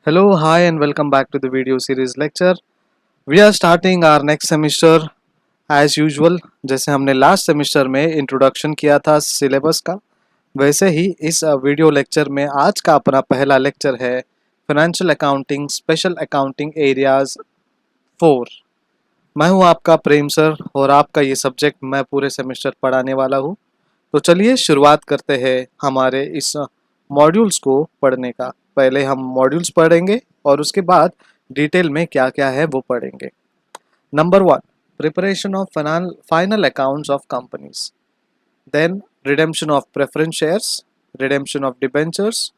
Hello, hi, and welcome back to the video series lecture. We are starting our next semester as usual. जैसे हमने last semester में introduction किया था syllabus का, वैसे ही इस वीडियो लेक्चर में आज का अपना पहला लेक्चर है financial accounting special accounting areas 4। मैं हूं आपका प्रेम सर और आपका ये सब्जेक्ट मैं पूरे सेमेस्टर पढ़ाने वाला हूं। तो चलिए शुरुआत करते हैं हमारे इस मॉड्यूल्स को पढ़ने का। पहले हम मॉड्यूल्स पढ़ेंगे और उसके बाद डिटेल में क्या क्या है वो पढ़ेंगे। Number 1, preparation of final accounts of companies, then redemption of preference shares, redemption of debentures,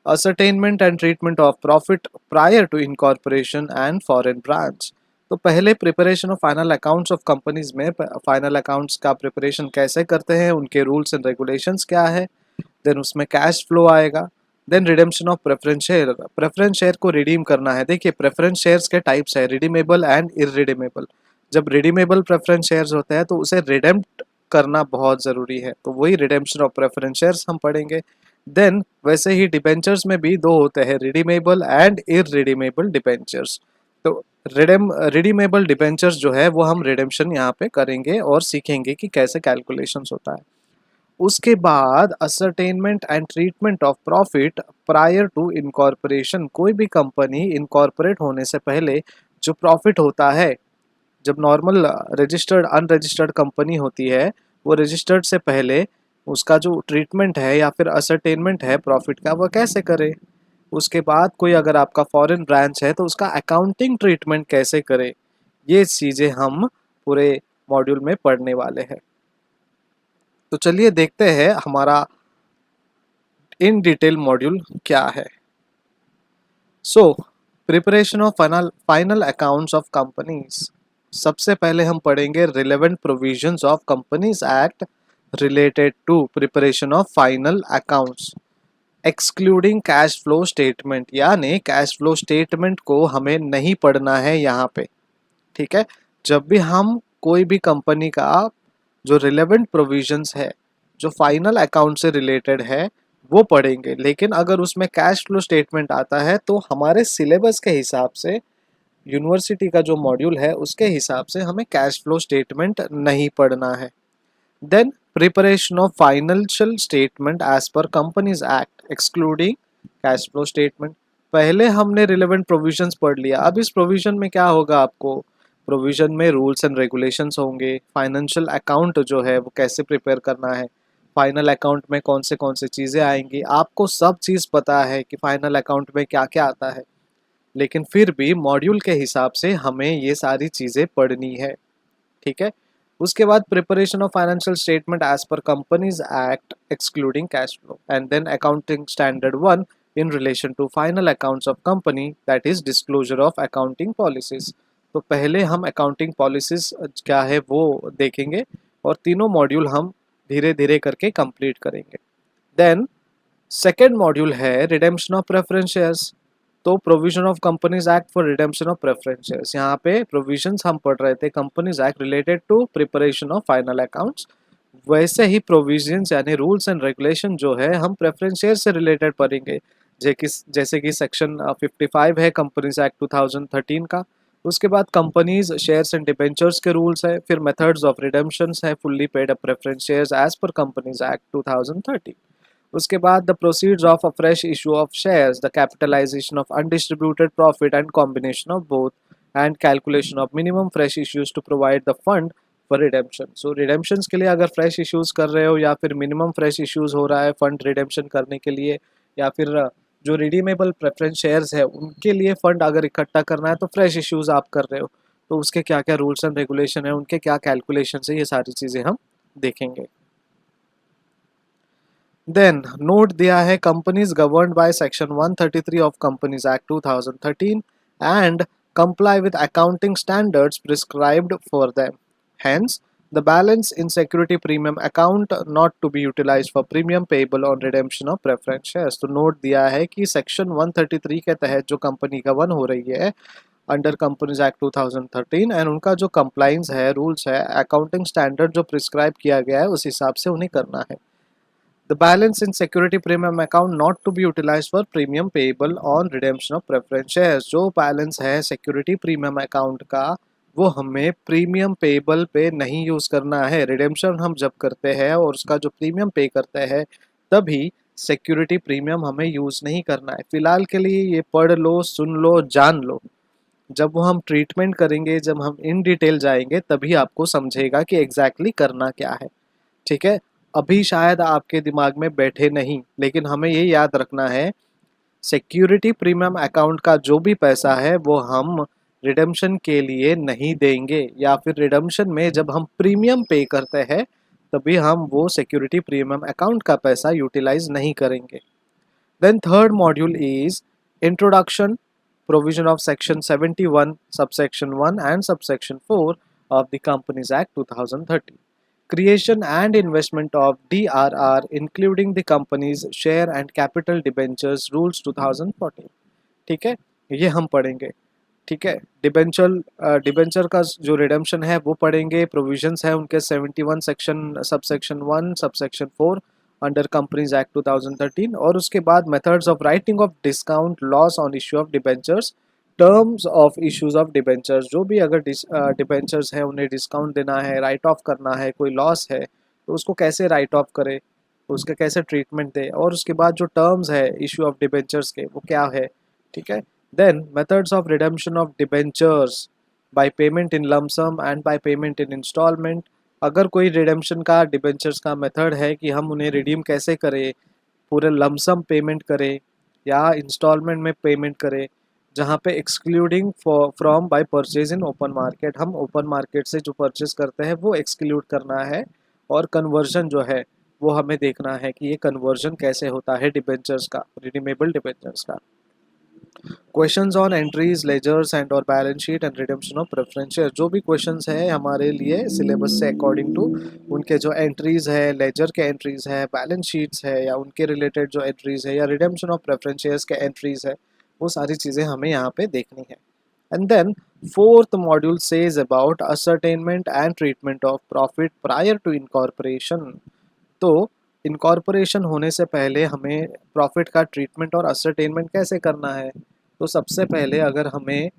ascertainment and treatment of profit prior to incorporation and foreign branch। तो पहले preparation of final accounts of companies में final accounts का preparation कैसे करते हैं, उनके rules and regulations क्या है। देन उसमें कैश फ्लो आएगा। Then redemption of preference share को रिडीम करना है। देखिए प्रेफरेंस शेयर्स के टाइप्स है रिडीमेबल एंड इरिडीमेबल। जब रिडीमेबल प्रेफरेंस शेयर्स होते हैं तो उसे रिडेम्प्ट करना बहुत ज़रूरी है, तो वही रिडेम्पशन ऑफ प्रेफरेंस शेयर्स हम पढ़ेंगे। देन वैसे ही डिबेंचर्स में भी दो होते हैं, रिडीमेबल एंड इरिडीमेबल डिबेंचर्स। तो रिडीमेबल डिबेंचर्स जो है वो हम रिडेम्पशन यहाँ पे करेंगे और सीखेंगे कि कैसे कैलकुलेशंस होता है। उसके बाद ascertainment and treatment of profit prior to incorporation. कोई भी कंपनी इनकॉर्पोरेट होने से पहले जो प्रॉफिट होता है, जब नॉर्मल रजिस्टर्ड अनरजिस्टर्ड कंपनी होती है, वो रजिस्टर्ड से पहले उसका जो ट्रीटमेंट है या फिर असरटेनमेंट है प्रॉफिट का वो कैसे करे। उसके बाद कोई अगर आपका फॉरेन ब्रांच है तो उसका अकाउंटिंग ट्रीटमेंट कैसे करे। ये चीज़ें हम पूरे मॉड्यूल में पढ़ने वाले हैं। तो चलिए देखते हैं हमारा इन डिटेल मॉड्यूल क्या है। So preparation of final accounts of companies. सबसे पहले हम पढ़ेंगे relevant provisions of companies act related to preparation of final accounts excluding cash flow statement. यानी कैश फ्लो स्टेटमेंट को हमें नहीं पढ़ना है यहाँ पे, ठीक है। जब भी हम कोई भी कंपनी का जो रिलेवेंट प्रोविजंस है जो फाइनल अकाउंट से रिलेटेड है वो पढ़ेंगे, लेकिन अगर उसमें कैश फ्लो स्टेटमेंट आता है तो हमारे सिलेबस के हिसाब से, यूनिवर्सिटी का जो मॉड्यूल है उसके हिसाब से हमें कैश फ्लो स्टेटमेंट नहीं पढ़ना है। Then preparation of financial statement as per companies act excluding cash flow statement. पहले हमने रिलेवेंट प्रोविजंस पढ़ लिया, अब इस प्रोविजन में क्या होगा, आपको प्रोविजन में रूल्स एंड रेगुलेशंस होंगे। फाइनेंशियल अकाउंट जो है वो कैसे प्रिपेयर करना है, फाइनल अकाउंट में कौन से चीज़ें आएंगी, आपको सब चीज़ पता है कि फाइनल अकाउंट में क्या क्या आता है। लेकिन फिर भी मॉड्यूल के हिसाब से हमें ये सारी चीज़ें पढ़नी है, ठीक है। उसके बाद preparation of financial statement as per companies act excluding cash flow and then accounting standard 1 in relation to final accounts of company, that is disclosure of accounting policies. तो पहले हम अकाउंटिंग पॉलिसीज क्या है वो देखेंगे और तीनों मॉड्यूल हम धीरे धीरे करके कंप्लीट करेंगे। देन सेकेंड मॉड्यूल है रिडेम्पशन ऑफ प्रेफरेंस शेयर्स। तो provision of companies act for redemption of preference shares, यहाँ पे प्रोविजंस हम पढ़ रहे थे companies act related to preparation of final accounts. वैसे ही प्रोविजंस यानी रूल्स एंड रेगुलेशन जो है हम प्रेफरेंस शेयर से रिलेटेड पढ़ेंगे। जैसे कि सेक्शन 55 है कंपनीज एक्ट 2013 का। उसके बाद कंपनीज शेयर्स एंड डिबेंचर्स के रूल्स है, फिर मेथड्स ऑफ रिडेम्पशंस है fully paid up preference shares as per companies act 2013। उसके बाद the proceeds of a fresh issue of shares, the capitalization of undistributed profit and combination of both, and calculation of minimum fresh issues to provide the fund for redemption. So redemptions के लिए अगर fresh issues कर रहे हो या फिर minimum fresh issues हो रहा है फंड रिडेम्पशन करने के लिए, या फिर जो रिडीमेबल प्रेफरेंस शेयर्स है उनके लिए फंड अगर इकट्ठा करना है तो फ्रेश इश्यूज आप कर रहे हो, तो उसके क्या क्या रूल्स एंड रेगुलेशन है, उनके क्या कैलकुलेशन है, ये सारी चीज़ें हम देखेंगे। देन नोट दिया है companies governed by section 133 of companies act 2013 and comply with accounting standards prescribed for them. Hence, the balance in security premium account not to be utilized for premium payable on redemption of preference shares। तो note दिया है कि section 133 के तहत जो company govern हो रही है अंडर कंपनीज एक्ट 2013 एंड उनका जो कंप्लाइंस है, रूल्स है, अकाउंटिंग स्टैंडर्ड जो प्रिस्क्राइब किया गया है उस हिसाब से उन्हें करना है। The balance in security premium account not to be utilized for premium payable on redemption of preference shares. जो बैलेंस है सिक्योरिटी प्रीमियम अकाउंट का वो हमें प्रीमियम पेएबल पे नहीं यूज़ करना है। रिडेम्पशन हम जब करते हैं और उसका जो प्रीमियम पे करते हैं तभी सिक्योरिटी प्रीमियम हमें यूज़ नहीं करना है। फिलहाल के लिए ये पढ़ लो, सुन लो, जान लो। जब वो हम ट्रीटमेंट करेंगे, जब हम इन डिटेल जाएंगे तभी आपको समझेगा कि एग्जैक्टली करना क्या है। ठीक है, अभी शायद आपके दिमाग में बैठे नहीं, लेकिन हमें ये याद रखना है सिक्योरिटी प्रीमियम अकाउंट का जो भी पैसा है वो हम रिडेम्पशन के लिए नहीं देंगे, या फिर रिडेम्पशन में जब हम प्रीमियम पे करते हैं तभी हम वो सिक्योरिटी प्रीमियम अकाउंट का पैसा यूटिलाइज नहीं करेंगे। Then third module is Introduction, Provision of Section 71, Subsection 1 and Subsection 4 of the Companies Act 2013. Creation and investment of DRR including the company's share and capital debentures rules 2014. ठीक है, ये हम पढ़ेंगे। ठीक है, डिबेंचर का जो रिडेम्पशन है वो पढ़ेंगे, प्रोविजंस है उनके 71 section subsection 1 subsection 4 under companies act 2013, और उसके बाद methods of writing of discount loss on issue of debentures, terms of issues of debentures. जो भी अगर डिबेंचर्स है उन्हें डिस्काउंट देना है, राइट ऑफ करना है, कोई लॉस है तो उसको कैसे राइट ऑफ करे, उसके कैसे ट्रीटमेंट दे, और उसके बाद जो टर्म्स है इश्यू ऑफ डिबेंचर्स के वो क्या है। ठीक है, then methods of redemption of debentures by payment in lump sum and by payment in installment। अगर कोई रिडेम्पशन का डिबेंचर्स का मेथड है कि हम उन्हें रिडीम कैसे करें, पूरे लमसम पेमेंट करें या इंस्टॉलमेंट में पेमेंट करें, जहाँ पे excluding from by purchase in open market, हम ओपन मार्केट से जो परचेज करते हैं वो एक्सक्लूड करना है, और कन्वर्जन जो है वो हमें देखना है कि ये कन्वर्जन कैसे होता है डिबेंचर्स का, रिडीमेबल डिबेंचर्स का। Questions on entries ledgers and और balance sheet and redemption of preference share. जो भी क्वेश्चंस है हमारे लिए सिलेबस से अकॉर्डिंग टू उनके जो एंट्रीज है, लेजर के एंट्रीज है, बैलेंस शीट्स है, या उनके रिलेटेड जो एंट्रीज है, या रिडेम्पशन ऑफ प्रेफरेंस शेयर्स के एंट्रीज है, वो सारी चीज़ें हमें यहाँ पे देखनी है। And then fourth module says about ascertainment and treatment of profit prior to incorporation. तो इनकॉर्पोरेशन होने से पहले हमें प्रॉफिट का ट्रीटमेंट और असरटेनमेंट कैसे करना है। तो सबसे पहले अगर हमें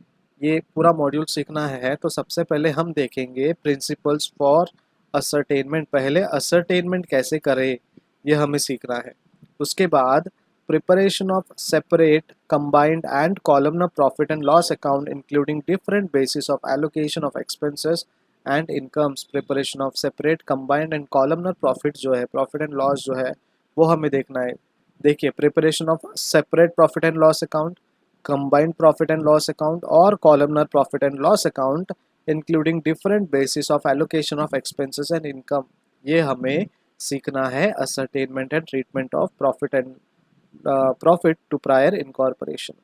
ये पूरा मॉड्यूल सीखना है तो सबसे पहले हम देखेंगे प्रिंसिपल्स फॉर असरटेनमेंट। पहले असरटेनमेंट कैसे करें ये हमें सीखना है। उसके बाद preparation of separate combined and columnar profit and loss account including different basis of allocation of expenses and incomes. Preparation of separate combined and columnar profit जो है, प्रॉफिट एंड लॉस जो है वो हमें देखना है। देखिए, preparation of separate profit and loss account, combined profit and loss account or columnar profit and loss account including different basis of allocation of expenses and income। ये हमें सीखना है ascertainment and treatment of profit and profit to prior incorporation।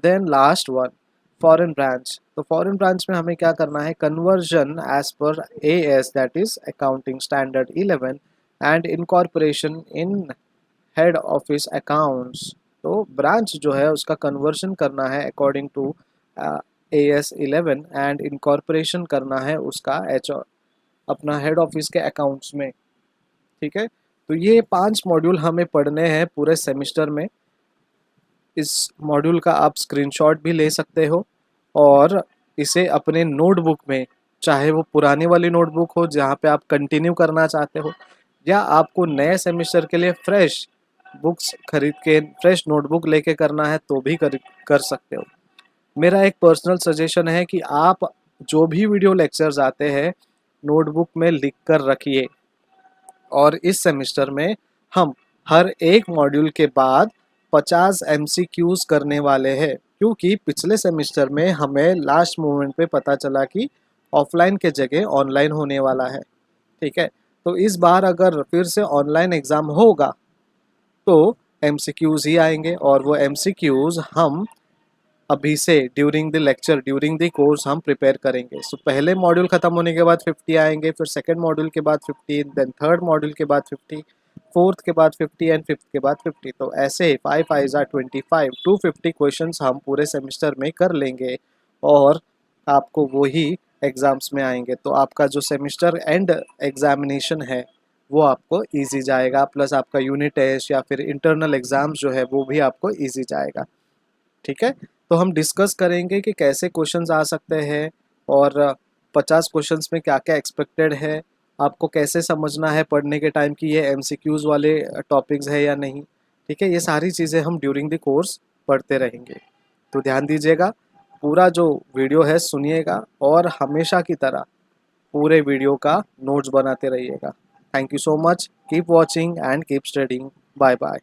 then last one foreign branch। तो foreign branch में हमें क्या करना है, conversion as per AS that is accounting standard 11 and incorporation in head office accounts। तो branch जो है उसका कन्वर्शन करना है according to AS 11 and incorporation करना है उसका अपना हेड ऑफिस के अकाउंट्स में। ठीक है, तो ये 5 मॉड्यूल हमें पढ़ने हैं पूरे सेमिस्टर में। इस मॉड्यूल का आप स्क्रीनशॉट भी ले सकते हो और इसे अपने नोटबुक में, चाहे वो पुरानी वाली नोटबुक हो जहाँ पे आप कंटिन्यू करना चाहते हो, या आपको नए सेमिस्टर के लिए फ्रेश बुक्स खरीद के फ्रेश नोटबुक लेके करना है तो भी कर सकते हो। मेरा एक पर्सनल सजेशन है कि आप जो भी वीडियो लेक्चर्स आते हैं नोटबुक में लिख कर रखिए, और इस सेमिस्टर में हम हर एक मॉड्यूल के बाद 50 MCQs करने वाले हैं, क्योंकि पिछले सेमिस्टर में हमें लास्ट मोमेंट पे पता चला कि ऑफलाइन के जगह ऑनलाइन होने वाला है। ठीक है, तो इस बार अगर फिर से ऑनलाइन एग्ज़ाम होगा तो MCQs ही आएंगे, और वो MCQs हम अभी से during the lecture, during the course हम प्रिपेयर करेंगे। सो पहले मॉड्यूल ख़त्म होने के बाद 50 आएंगे, फिर सेकंड मॉड्यूल के बाद 15, देन थर्ड मॉड्यूल के बाद 50, फोर्थ के बाद 50 एंड फिफ्थ के बाद 50। तो ऐसे 5 5 25 250 क्वेश्चंस हम पूरे सेमिस्टर में कर लेंगे, और आपको वही एग्ज़ाम्स में आएंगे। तो आपका जो सेमिस्टर एंड एग्जामिनेशन है वो आपको ईजी जाएगा, प्लस आपका यूनिट टेस्ट या फिर इंटरनल एग्ज़ाम्स जो है वो भी आपको ईजी जाएगा। ठीक है, तो हम डिस्कस करेंगे कि कैसे क्वेश्चंस आ सकते हैं और 50 क्वेश्चंस में क्या क्या एक्सपेक्टेड है, आपको कैसे समझना है पढ़ने के टाइम कि ये एमसीक्यूज़ वाले टॉपिक्स है या नहीं। ठीक है, ये सारी चीज़ें हम ड्यूरिंग द कोर्स पढ़ते रहेंगे, तो ध्यान दीजिएगा, पूरा जो वीडियो है सुनिएगा और हमेशा की तरह पूरे वीडियो का नोट्स बनाते रहिएगा। Thank you so much, keep watching and keep studying, bye bye.